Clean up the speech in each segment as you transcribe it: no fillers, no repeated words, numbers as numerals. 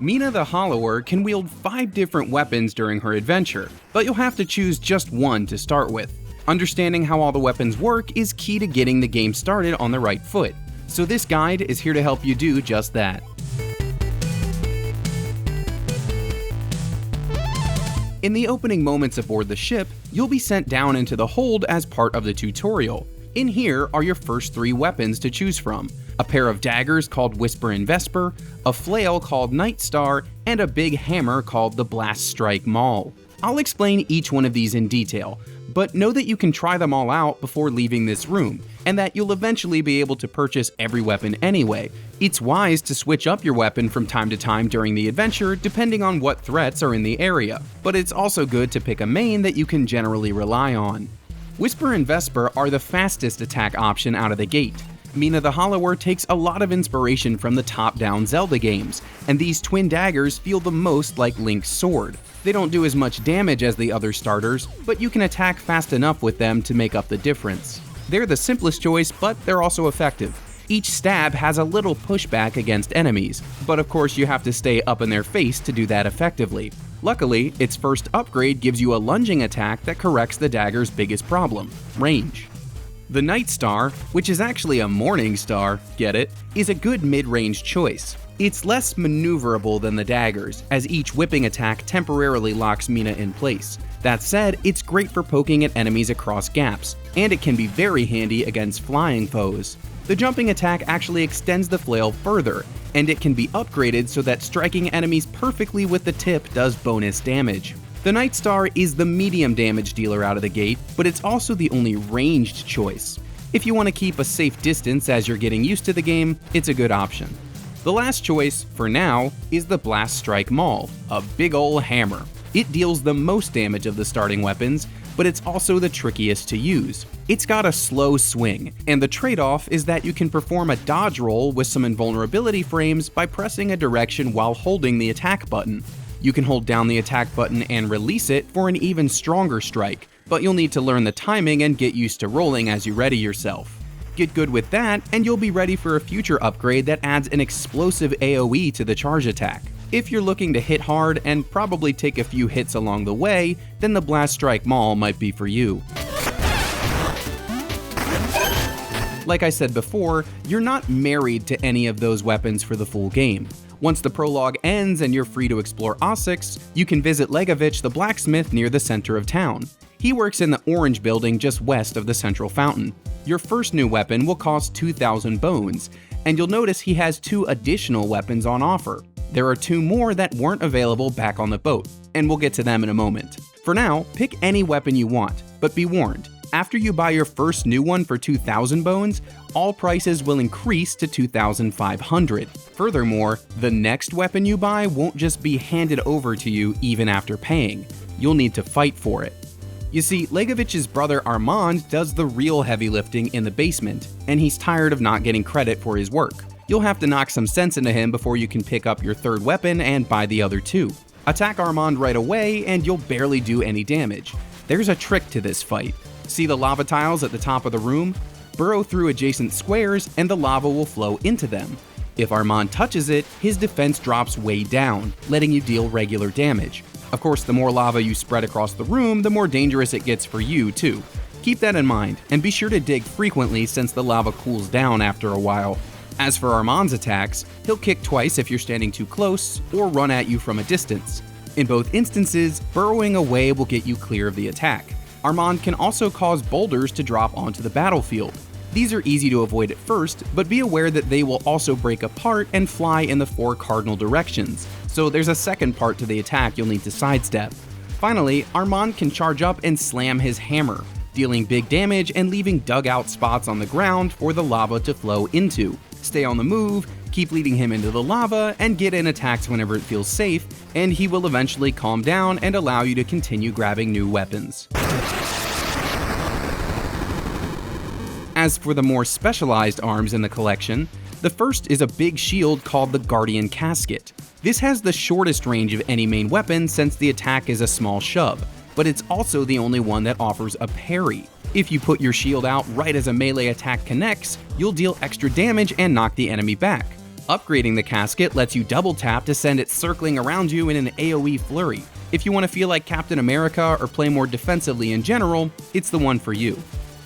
Mina the Hollower can wield 5 different weapons during her adventure, but you'll have to choose just one to start with. Understanding how all the weapons work is key to getting the game started on the right foot, so this guide is here to help you do just that. In the opening moments aboard the ship, you'll be sent down into the hold as part of the tutorial. In here are your first 3 weapons to choose from: a pair of daggers called Whisper and Vesper, a flail called Nightstar, and a big hammer called the Blaststrike Maul. I'll explain each one of these in detail, but know that you can try them all out before leaving this room, and that you'll eventually be able to purchase every weapon anyway. It's wise to switch up your weapon from time to time during the adventure depending on what threats are in the area, but it's also good to pick a main that you can generally rely on. Whisper and Vesper are the fastest attack option out of the gate. Mina the Hollower takes a lot of inspiration from the top-down Zelda games, and these twin daggers feel the most like Link's sword. They don't do as much damage as the other starters, but you can attack fast enough with them to make up the difference. They're the simplest choice, but they're also effective. Each stab has a little pushback against enemies, but of course you have to stay up in their face to do that effectively. Luckily, its first upgrade gives you a lunging attack that corrects the dagger's biggest problem: range. The Nightstar, which is actually a morning star, get it, is a good mid-range choice. It's less maneuverable than the daggers, as each whipping attack temporarily locks Mina in place. That said, it's great for poking at enemies across gaps, and it can be very handy against flying foes. The jumping attack actually extends the flail further, and it can be upgraded so that striking enemies perfectly with the tip does bonus damage. The Nightstar is the medium damage dealer out of the gate, but it's also the only ranged choice. If you want to keep a safe distance as you're getting used to the game, it's a good option. The last choice, for now, is the Blaststrike Maul, a big ol' hammer. It deals the most damage of the starting weapons, but it's also the trickiest to use. It's got a slow swing, and the trade-off is that you can perform a dodge roll with some invulnerability frames by pressing a direction while holding the attack button. You can hold down the attack button and release it for an even stronger strike, but you'll need to learn the timing and get used to rolling as you ready yourself. Get good with that, and you'll be ready for a future upgrade that adds an explosive AoE to the charge attack. If you're looking to hit hard and probably take a few hits along the way, then the Blaststrike Maul might be for you. Like I said before, you're not married to any of those weapons for the full game. Once the prologue ends and you're free to explore Osix, you can visit Legovich the blacksmith near the center of town. He works in the orange building just west of the central fountain. Your first new weapon will cost 2,000 bones, and you'll notice he has 2 additional weapons on offer. There are 2 more that weren't available back on the boat, and we'll get to them in a moment. For now, pick any weapon you want, but be warned, after you buy your first new one for 2,000 bones, all prices will increase to 2,500. Furthermore, the next weapon you buy won't just be handed over to you even after paying. You'll need to fight for it. You see, Legovich's brother Armand does the real heavy lifting in the basement, and he's tired of not getting credit for his work. You'll have to knock some sense into him before you can pick up your third weapon and buy the other 2. Attack Armand right away and you'll barely do any damage. There's a trick to this fight. See the lava tiles at the top of the room? Burrow through adjacent squares and the lava will flow into them. If Armand touches it, his defense drops way down, letting you deal regular damage. Of course, the more lava you spread across the room, the more dangerous it gets for you too. Keep that in mind, and be sure to dig frequently since the lava cools down after a while. As for Armand's attacks, he'll kick twice if you're standing too close, or run at you from a distance. In both instances, burrowing away will get you clear of the attack. Armand can also cause boulders to drop onto the battlefield. These are easy to avoid at first, but be aware that they will also break apart and fly in the 4 cardinal directions, so there's a second part to the attack you'll need to sidestep. Finally, Armand can charge up and slam his hammer, dealing big damage and leaving dugout spots on the ground for the lava to flow into. Stay on the move, keep leading him into the lava, and get in attacks whenever it feels safe, and he will eventually calm down and allow you to continue grabbing new weapons. As for the more specialized arms in the collection, the first is a big shield called the Guardian Casket. This has the shortest range of any main weapon since the attack is a small shove, but it's also the only one that offers a parry. If you put your shield out right as a melee attack connects, you'll deal extra damage and knock the enemy back. Upgrading the Casket lets you double tap to send it circling around you in an AoE flurry. If you want to feel like Captain America or play more defensively in general, it's the one for you.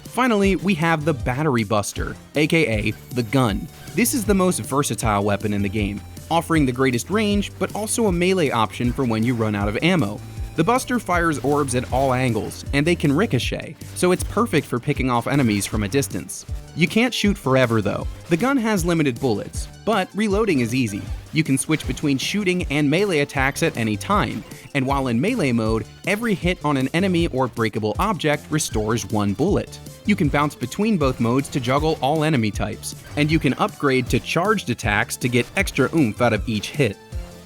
Finally, we have the Battery Buster, aka the gun. This is the most versatile weapon in the game, offering the greatest range, but also a melee option for when you run out of ammo. The Buster fires orbs at all angles, and they can ricochet, so it's perfect for picking off enemies from a distance. You can't shoot forever though. The gun has limited bullets, but reloading is easy. You can switch between shooting and melee attacks at any time, and while in melee mode, every hit on an enemy or breakable object restores 1 bullet. You can bounce between both modes to juggle all enemy types, and you can upgrade to charged attacks to get extra oomph out of each hit.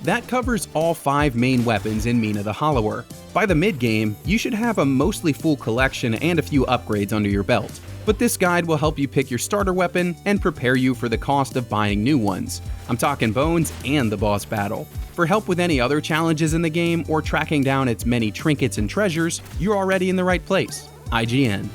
That covers all 5 main weapons in Mina the Hollower. By the mid-game, you should have a mostly full collection and a few upgrades under your belt, but this guide will help you pick your starter weapon and prepare you for the cost of buying new ones. I'm talking bones and the boss battle. For help with any other challenges in the game or tracking down its many trinkets and treasures, you're already in the right place. IGN.